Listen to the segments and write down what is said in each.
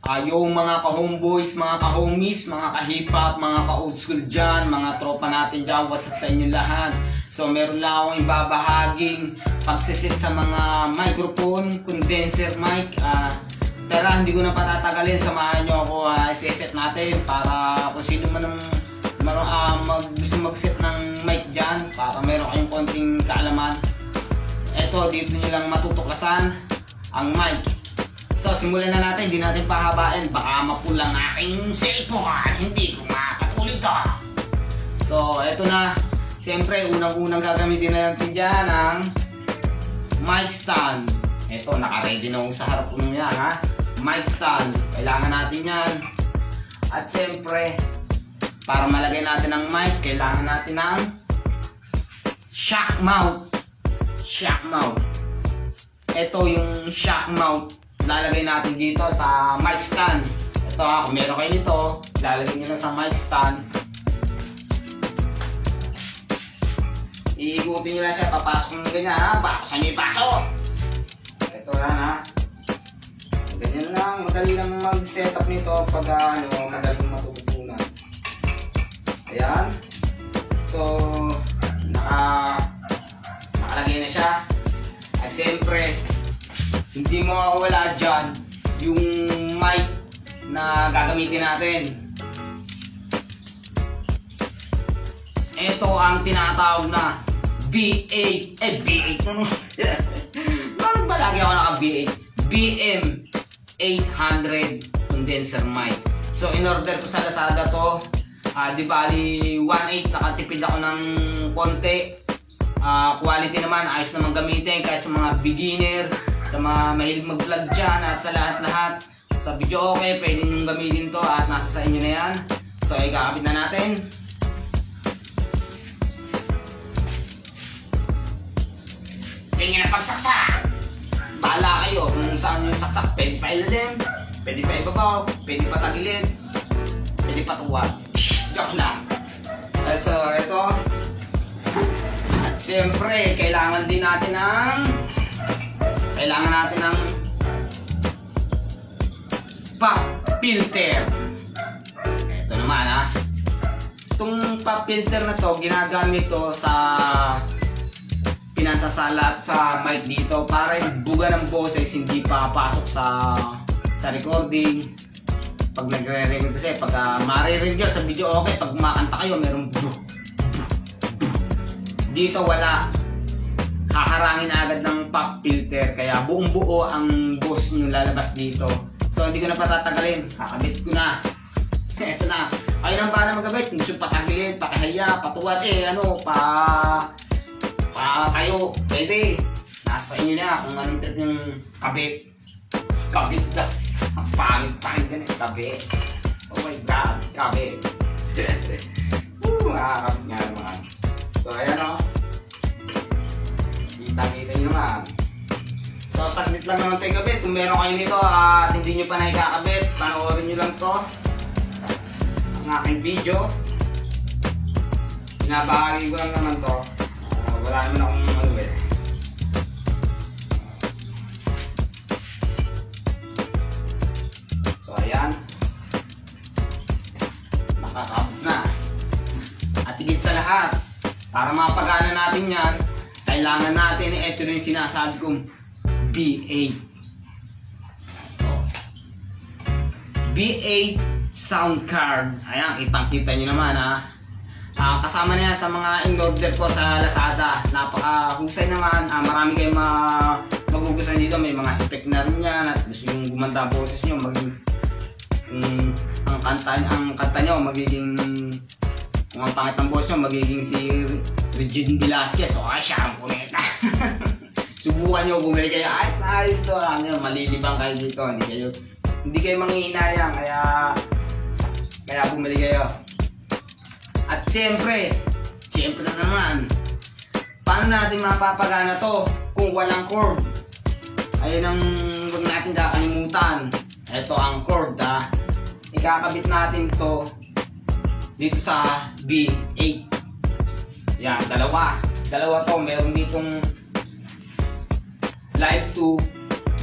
Yung mga ka-homeboys, mga ka-homies, mga ka-hip-hop, mga ka-old school dyan, mga tropa natin dyan, what's up sa inyo lahat. So meron lang akong ibabahaging pagsisit sa mga microphone, condenser mic. Pero hindi ko na patatagalin, samahan nyo ako, isiset natin para kung sino man gusto mag-set ng mic dyan, para meron kayong konting kaalaman. Eto, dito nyo lang matutuklasan ang mic. So, simulan na natin, hindi natin pahabain. Baka mapulang aking cellphone, hindi ko makatuloy ito. So, eto na. Siyempre, unang-unang gagamitin na natin dyan ang mic stand. Eto, naka-ready na sa harap ko yan, ha? Mic stand. Kailangan natin yan. At siyempre, para malagay natin ang mic, kailangan natin ng shock mount. Shock mount. Ito yung shock mount. Lalagay natin dito sa mic stand. Ito kung meron kayo nito, lalagay nyo lang sa mic stand. Iikutin nyo lang siya, papasok nyo ganyan, ha? Baka saan nyo ipasok? Ito lang, ha? Ganyan lang, madali lang mag-setup nito pag madaling matututunan. Ayan. So, nakalagay na siya. At siyempre, hindi mo mawawala dyan yung mic na gagamitin natin. Ito ang tinatawag na B8. B8 ano? Bakit ba lagi ako naka-B8? BM800 condenser mic. So, in-order ko sa Lazada to. Di bali 1.8, nakatipid ako ng konti. Quality naman, ayos naman gamitin kahit sa mga beginner, sa mga mahilig mag-vlog dyan, at sa lahat-lahat. Sa video okay, pwede nyo gamitin to at nasa sa inyo na yan. So, ikakabit na natin. Tingin na pagsaksak! Bahala kayo kung saan yung saksak. Pwede pa ilalim, pwede pa ibabaw, pwede pa tagilid, pwede pa tuwad. Joke lang. So, ito. At siyempre, kailangan natin ng pop filter. Ito naman, ha. Itong pop filter na to, ginagamit to sa pinasasalat sa mic dito para yung buga ng boses hindi papasok sa recording. Pag nagre-record kasi, pag maririnig sa video okay, pag kumakanta kayo, merong dito wala. Haharangin agad ng pop filter, kaya buong buo ang boss nyo lalabas dito. So hindi ko na patatagalin, kakabit ko na. Eto na, kayo nang bahala magkabit. Kung gusto patagilid, pakihaya, patuwad, kayo, pwede. Nasa inyo na kung anong trip yung kabit. Kabit na. Ang pangit ganun, kabit. Oh my god, kabit. Makakabit nga naman. So ayan o. Kita nyo naman. So saglit lang naman tayo kabit. Kung meron kayo nito at hindi nyo pa naikakabit, panoorin nyo lang to. Ang aking video. Binabahagi ko lang naman to. Wala naman akong So ayan. Nakakabit na. At higit sa lahat, para mapagana natin yan, kailangan natin, ito rin sinasabi kong B8. B8 sound card. Ayan, kitang-kita nyo naman, ha. Kasama na yan sa mga in-order ko sa Lazada. Napakahusay naman. Marami kayong magugustuhan dito. May mga effect na rin yan. At gusto yung gumanda ang boses nyo. Ang kanta nyo magiging, kung ang pangit ng boses nyo, magiging si Regine Velasquez. So, siya ang puneta. Subukan nyo, bumili kayo. Ayos na ayos to. Malilibang kayo dito. Hindi kayo manghihinayang. Kaya bumili kayo. At siyempre na naman, paano natin mapapagana to kung walang cord? Ayun ang huwag natin kakalimutan. Ito ang cord, ha. Ikakabit natin to dito sa B8. Yan, dalawa to. Meron ditong live 2,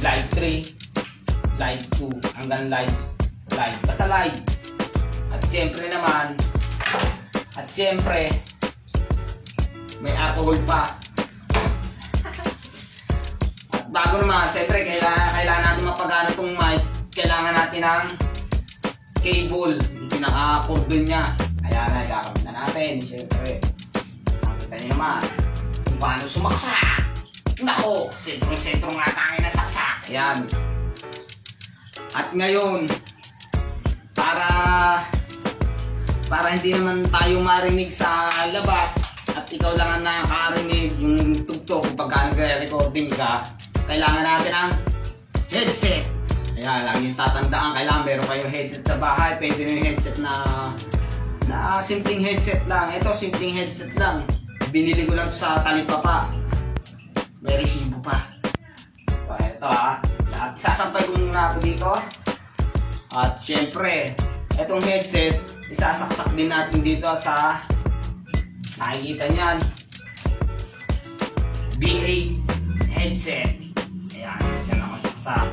live 3, live 2 hanggang live Live. Basta live. At siyempre, may alcohol pa. At bago naman, siyempre, kailangan natin mapagana itong mic. Kailangan natin ng cable, yung pinaka-cordon niya. Kaya na, gagamit na natin, siyempre. Nakita niyo naman kung paano sumaksak. Nako, sentro nga tayo na saksak. Ayan. At ngayon, para hindi naman tayo marinig sa labas at ikaw lang ang nakakarinig yung tugtog pagka nagre-recording ka, kailangan natin ang headset. Ayan, lang yung tatandaan, kailangan meron kayong headset sa bahay. Pwede rin yung headset na simpleng headset lang. Ito, simpleng headset lang. Binili ko lang sa Talipapa. May resibo pa. So, ito isasampay ko muna ako dito. At syempre, itong headset, isasaksak din natin dito sa nakikita niyan, B8 headset. Ayan, siya nakasaksak.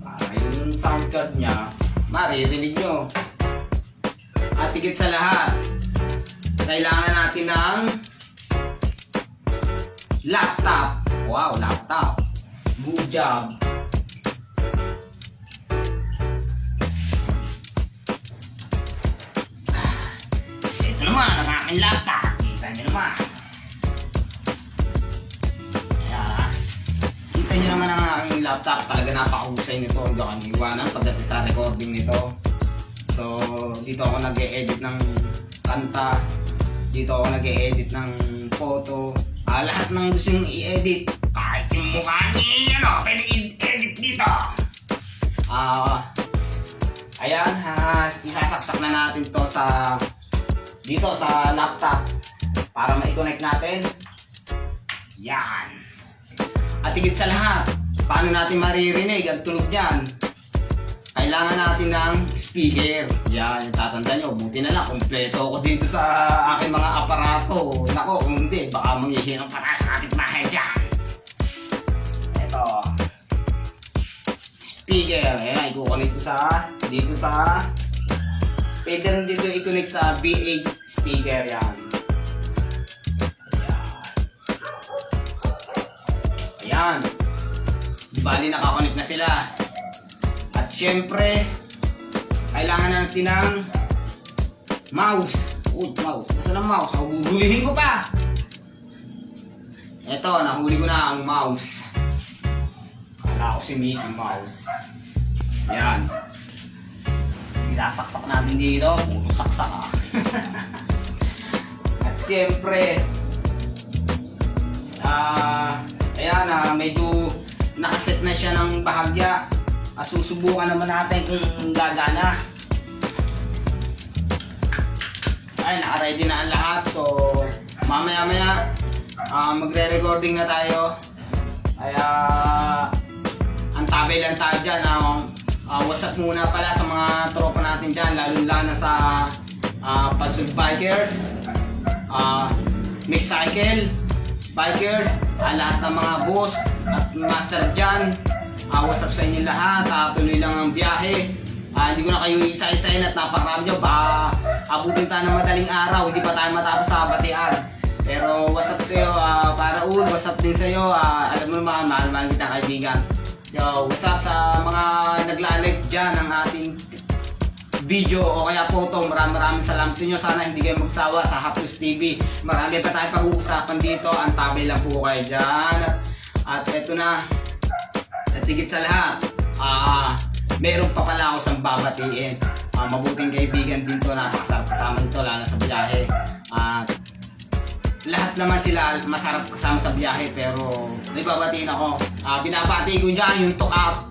Para yung sound card niya, maririnig nyo. At higit sa lahat, kailangan natin ng laptop. Wow, laptop. Good job. Ito naman, ang aking laptop. Kita nyo naman. Ayan. Kita nyo naman ang aking laptop. Talaga napakahusay nito. Hindi ako niiwanan pagdating sa recording nito. So, dito ako nag-e-edit ng kanta. Dito ako nag-e-edit ng photo. Lahat ng gusto nyo i-edit, kahit yung mukha niya, pwede i-edit dito. Ayan, isasaksak na natin to dito sa laptop para ma-connect natin. Yan. At higit sa lahat, paano natin maririnig ang tunog niyan? Kailangan natin ng speaker. Yan, tatanda nyo. Buti na lang, kompleto ako dito sa aking mga aparato. Nako, kung hindi, baka manghihirang para sa ating bahay dyan. Ito. Speaker. Ayan, i-connect ko dito sa pwede rin dito i-connect sa B8 speaker. Yan. Ayan. Di bali, nakakonect na sila. At syempre, kailangan natin ng mouse. Mouse. Nasaan ang mouse? Huhulihin ko pa. Ito, nahuli ko na ang mouse. Kala ko si Mickey Mouse. Yan. Isasaksak natin dito. Puro saksak At syempre, ayan, medyo nakaset na siya ng bahagya. At susubukan naman natin kung gagana. Ay, naka-ready na ang lahat. So, mamaya-maya, magre-recording na tayo. Kaya, antabay lang tayo dyan. What's up muna pala sa mga tropa natin dyan, lalo-lalo na sa Pasig Bikers, Mix Cycle Bikers, lahat ng mga boss at master dyan. What's up sa inyo lahat, tuloy lang ang biyahe. Hindi ko na kayo isa-isain at napakarami nyo. Baka abutin tayo ng madaling araw, hindi pa tayo matapos sa batian. Pero what's up sa'yo, Paraul, what's up din sa'yo. Alam mo naman, mahal-mahal kita kaibigan. Yo, what's up sa mga nagla-like dyan ng ating video o kaya photo. Maraming salamat sa inyo. Sana hindi kayo magsawa sa Haplos TV. Marami pa tayo pag-uusapan dito. Antabay lang po kayo dyan. At eto na. At higit sa lahat, meron pa pala ako sang babatiin. Mabuting kaibigan din to, napakasarap kasama nito lalo sa biyahe. Lahat naman sila masarap kasama sa biyahe, pero may babatiin ako. Binabati ko dyan yung Tokato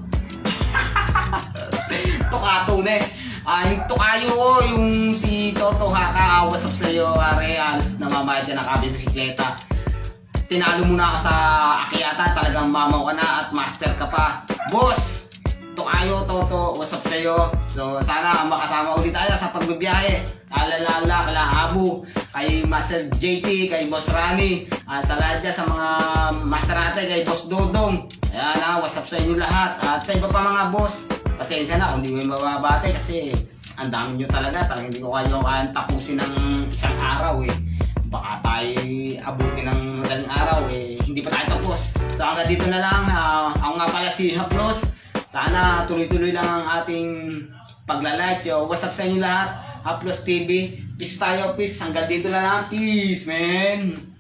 na yung Tokayo ko, yung si Toto Haka. What's up sa'yo, Reals, namamayad dyan ng kabibisikleta. Tinalo mo na ka sa akyata, talagang mamaw ka na at master ka pa. Boss! Tokayo, Toto, what's up sa'yo? So, sana makasama ulit tayo sa pagbibiyahe. Lala, kala Abu, kay Master JT, kay Boss Rani, sa lahat dyan, sa mga master natin, kay Boss Dodong. Ayan what's up sa inyo lahat. At sa iba pa mga boss, pasensya na kung di mo yung mababate kasi ang dami nyo talaga hindi ko kayang tapusin ng isang araw eh. Baka tayo abutin ng madaling araw eh, hindi pa tayo tapos. So hanggang dito na lang, ako nga pala si Haplos. Sana tuloy-tuloy lang ang ating pagla-like. Yo, what's up sa inyo lahat? Haplos TV, peace tayo, peace. Hanggang dito na lang, peace man.